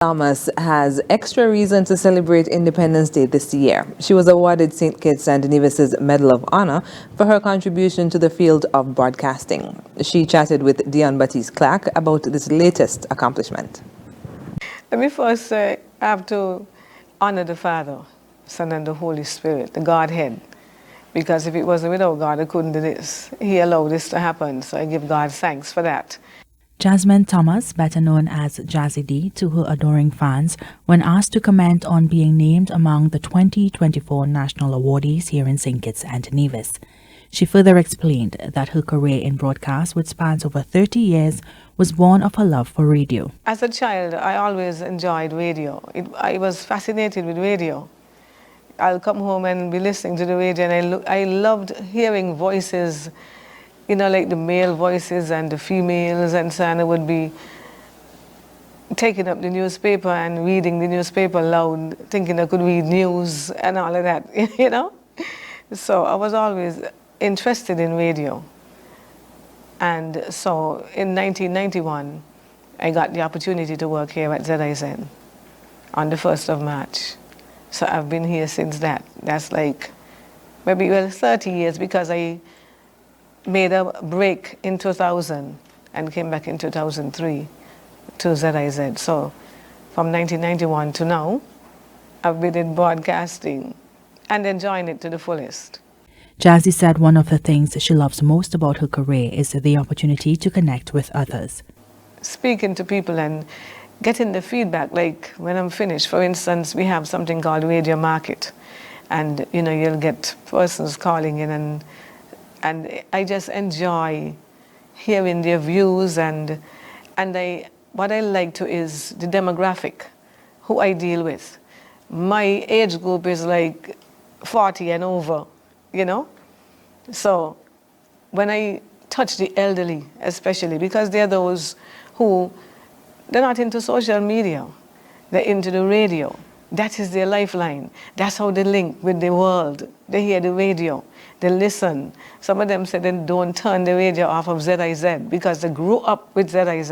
Thomas has extra reason to celebrate Independence Day this year. She was awarded St. Kitts and Nevis's Medal of Honor for her contribution to the field of broadcasting. She chatted with Dionne Baptiste-Clarke about this latest accomplishment. Let me first say I have to honor the Father, Son, and the Holy Spirit, the Godhead. Because if it wasn't without God, I couldn't do this. He allowed this to happen, so I give God thanks for that. Jasmine Thomas, better known as Jazzy, to her adoring fans, when asked to comment on being named among the 2024 national awardees here in St. Kitts and Nevis. She further explained that her career in broadcast, which spans over 30 years, was born of her love for radio. As a child, I always enjoyed radio. I was fascinated with radio. I'll come home and be listening to the radio, and I loved hearing voices, you know, like the male voices and the females, and so on. I would be taking up the newspaper and reading the newspaper loud, thinking I could read news and all of that, you know? So I was always interested in radio. And so in 1991, I got the opportunity to work here at ZIZ on the 1st of March. So I've been here since that. That's like maybe 30 years, because I made a break in 2000 and came back in 2003 to ZIZ. So from 1991 to now, I've been in broadcasting and enjoying it to the fullest. Jazzy said one of the things she loves most about her career is the opportunity to connect with others. Speaking to people and getting the feedback, like when I'm finished, for instance, we have something called Radio Market, and you know, you'll get persons calling in, and I just enjoy hearing their views, and what I like to is the demographic, who I deal with. My age group is like 40 and over, you know? So when I touch the elderly, especially, because they're those who, they're not into social media, they're into the radio. That is their lifeline. That's how they link with the world. They hear the radio, they listen. Some of them say they don't turn the radio off of ZIZ because they grew up with ZIZ.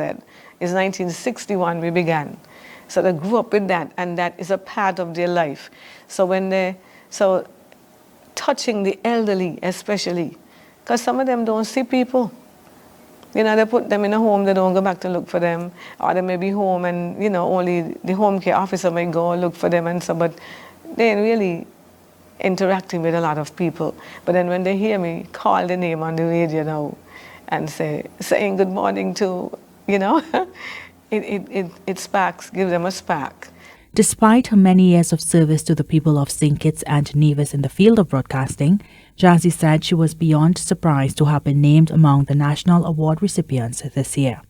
It's 1961 we began. So they grew up with that, and that is a part of their life. So touching the elderly especially, because some of them don't see people. You know, they put them in a home, they don't go back to look for them, or they may be home and, you know, only the home care officer may go look for them and so, but they ain't really interacting with a lot of people. But then when they hear me call the name on the radio now and saying good morning to, you know, it sparks, gives them a spark. Despite her many years of service to the people of St. Kitts and Nevis in the field of broadcasting, Jazzy said she was beyond surprised to have been named among the national award recipients this year.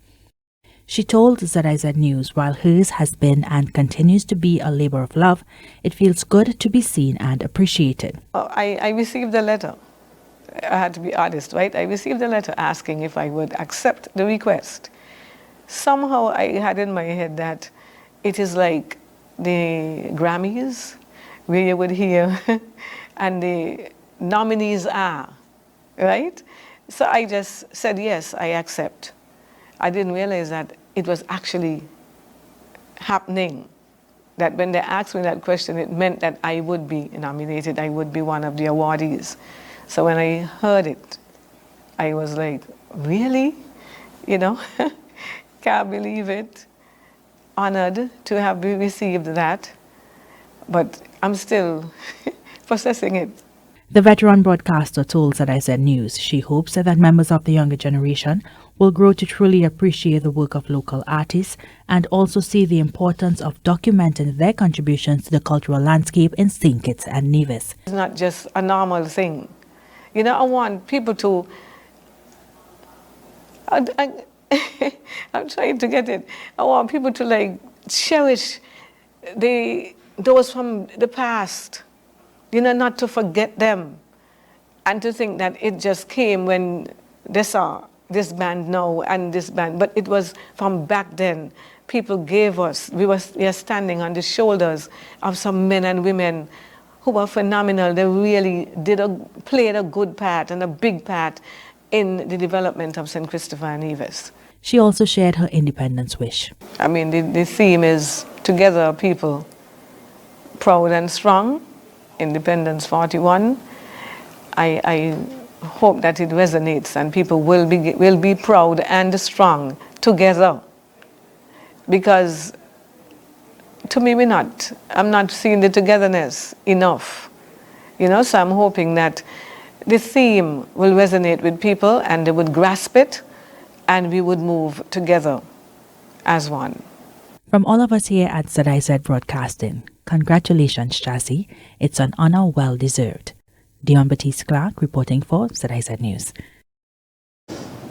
She told ZIZ News while hers has been and continues to be a labor of love, it feels good to be seen and appreciated. I received a letter. I had to be honest, right? I received a letter asking if I would accept the request. Somehow I had in my head that it is like the Grammys, where you would hear, and the nominees are, right? So I just said, yes, I accept. I didn't realize that it was actually happening, that when they asked me that question, it meant that I would be nominated, I would be one of the awardees. So when I heard it, I was like, really? You know, can't believe it. Honored to have received that, but I'm still processing it. The veteran broadcaster told ZIZ News she hopes that members of the younger generation will grow to truly appreciate the work of local artists and also see the importance of documenting their contributions to the cultural landscape in St. Kitts and Nevis. It's not just a normal thing. You know, I want people to... I'm trying to get it. I want people to like cherish those from the past, you know, not to forget them, and to think that it just came when they saw this band now and this band, but it was from back then. People gave us, we are standing on the shoulders of some men and women who were phenomenal. They really played a good part and a big part in the development of St. Christopher and Nevis. She also shared her independence wish. I mean, the theme is Together People, Proud and Strong, Independence 41. I hope that it resonates and people will be proud and strong together. Because to me, I'm not seeing the togetherness enough. So I'm hoping that the theme will resonate with people and they would grasp it and we would move together as one. From all of us here at ZIZ Broadcasting, congratulations, Jazzy. It's an honor well deserved. Dionne Baptiste-Clarke reporting for ZIZ News.